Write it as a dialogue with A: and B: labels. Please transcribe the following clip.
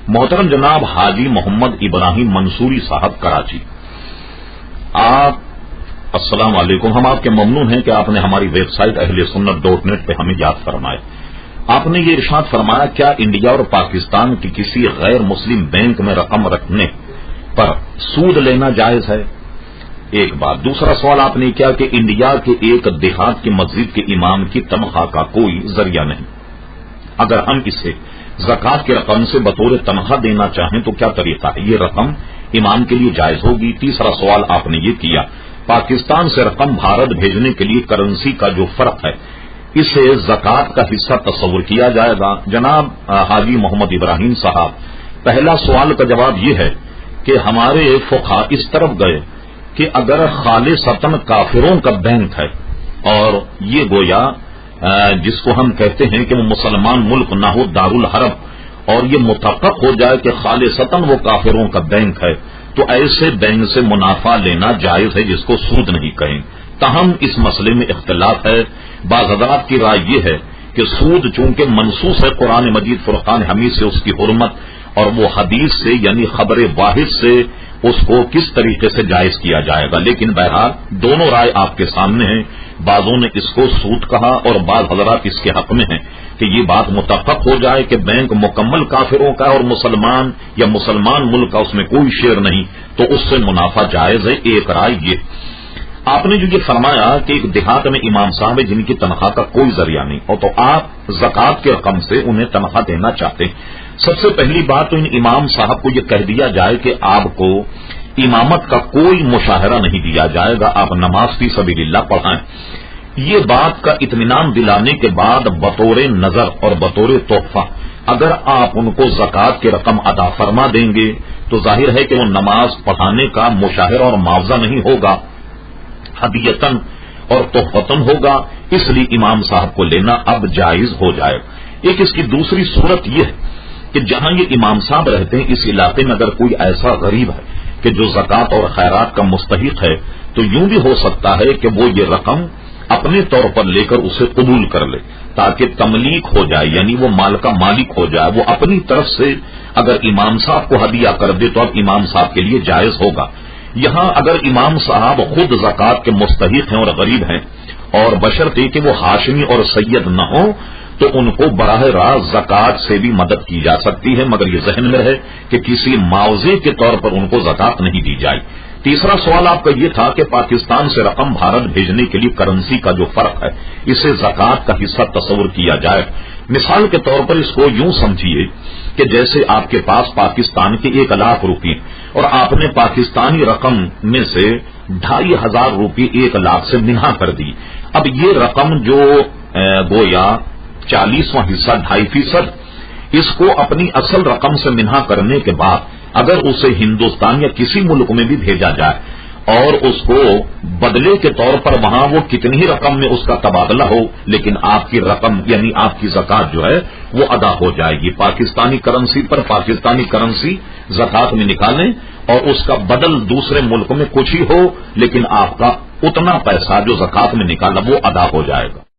A: محترم جناب حاجی محمد ابراہیم منصوری صاحب کراچی، آپ السلام علیکم۔ ہم آپ کے ممنون ہیں کہ آپ نے ہماری ویب سائٹ اہلسنت.net پہ ہمیں یاد فرمائے۔ آپ نے یہ ارشاد فرمایا، کیا انڈیا اور پاکستان کی کسی غیر مسلم بینک میں رقم رکھنے پر سود لینا جائز ہے؟ ایک بات۔ دوسرا سوال آپ نے کیا کہ انڈیا کے ایک دیہات کی مسجد کے امام کی تنخواہ کا کوئی ذریعہ نہیں، اگر ہم اسے زکوٰۃ کی رقم سے بطور تنخواہ دینا چاہیں تو کیا طریقہ ہے؟ یہ رقم امام کے لیے جائز ہوگی؟ تیسرا سوال آپ نے یہ کیا، پاکستان سے رقم بھارت بھیجنے کے لیے کرنسی کا جو فرق ہے اسے زکوٰۃ کا حصہ تصور کیا جائے گا؟ جناب حاجی محمد ابراہیم صاحب، پہلا سوال کا جواب یہ ہے کہ ہمارے فقہا اس طرف گئے کہ اگر خالصتاً کافروں کا بینک ہے اور یہ گویا جس کو ہم کہتے ہیں کہ وہ مسلمان ملک نہ ہو، دارالحرب، اور یہ متحقق ہو جائے کہ خالصتاً وہ کافروں کا بینک ہے، تو ایسے بینک سے منافع لینا جائز ہے، جس کو سود نہیں کہیں۔ تاہم اس مسئلے میں اختلاف ہے۔ بعض حضرات کی رائے یہ ہے کہ سود چونکہ منصوص ہے قرآن مجید فرقان حمید سے اس کی حرمت، اور وہ حدیث سے یعنی خبر واحد سے اس کو کس طریقے سے جائز کیا جائے گا، لیکن بہرحال دونوں رائے آپ کے سامنے ہیں۔ بعضوں نے اس کو سود کہا اور بعض حضرات اس کے حق میں ہیں کہ یہ بات متفق ہو جائے کہ بینک مکمل کافروں کا اور مسلمان یا مسلمان ملک کا اس میں کوئی شیئر نہیں، تو اس سے منافع جائز ہے۔ ایک رائے یہ۔ آپ نے جو یہ فرمایا کہ ایک دیہات میں امام صاحب ہے جن کی تنخواہ کا کوئی ذریعہ نہیں، اور تو آپ زکوٰۃ کی رقم سے انہیں تنخواہ دینا چاہتے ہیں، سب سے پہلی بات تو ان امام صاحب کو یہ کہہ دیا جائے کہ آپ کو امامت کا کوئی مشاہرہ نہیں دیا جائے گا، آپ نماز فی سبیل اللہ پڑھائیں۔ یہ بات کا اطمینان دلانے کے بعد بطور نظر اور بطور تحفہ اگر آپ ان کو زکوٰۃ کی رقم ادا فرما دیں گے تو ظاہر ہے کہ وہ نماز پڑھانے کا مشاہرہ اور معاوضہ نہیں ہوگا، ہدیتاً اور تحفتاً ہوگا، اس لیے امام صاحب کو لینا اب جائز ہو جائے گا۔ ایک اس کی دوسری صورت یہ ہے کہ جہاں یہ امام صاحب رہتے ہیں اس علاقے میں اگر کوئی ایسا غریب ہے کہ جو زکوٰۃ اور خیرات کا مستحق ہے، تو یوں بھی ہو سکتا ہے کہ وہ یہ رقم اپنے طور پر لے کر اسے قبول کر لے تاکہ تملیک ہو جائے، یعنی وہ مال کا مالک ہو جائے۔ وہ اپنی طرف سے اگر امام صاحب کو ہدیہ کر دے تو اب امام صاحب کے لیے جائز ہوگا۔ یہاں اگر امام صاحب خود زکوٰۃ کے مستحق ہیں اور غریب ہیں اور بشرطے کہ وہ ہاشمی اور سید نہ ہوں تو ان کو براہ راست زکوٰۃ سے بھی مدد کی جا سکتی ہے، مگر یہ ذہن میں رہے کہ کسی معاوضے کے طور پر ان کو زکوٰۃ نہیں دی جائے۔ تیسرا سوال آپ کا یہ تھا کہ پاکستان سے رقم بھارت بھیجنے کے لیے کرنسی کا جو فرق ہے اسے زکوٰۃ کا حصہ تصور کیا جائے۔ مثال کے طور پر اس کو یوں سمجھیے کہ جیسے آپ کے پاس پاکستان کے 1,00,000 روپے اور آپ نے پاکستانی رقم میں سے 2,500 روپے 1,00,000 سے منہا کر دی۔ اب یہ رقم جو گویا 40واں حصہ 2.5%، اس کو اپنی اصل رقم سے منہا کرنے کے بعد اگر اسے ہندوستان یا کسی ملک میں بھی بھیجا جائے اور اس کو بدلے کے طور پر وہاں وہ کتنی ہی رقم میں اس کا تبادلہ ہو، لیکن آپ کی رقم یعنی آپ کی زکوٰۃ جو ہے وہ ادا ہو جائے گی۔ پاکستانی کرنسی پر پاکستانی کرنسی زکوٰۃ میں نکالیں اور اس کا بدل دوسرے ملک میں کچھ ہی ہو، لیکن آپ کا اتنا پیسہ جو زکوٰۃ میں نکالا وہ ادا ہو جائے گا۔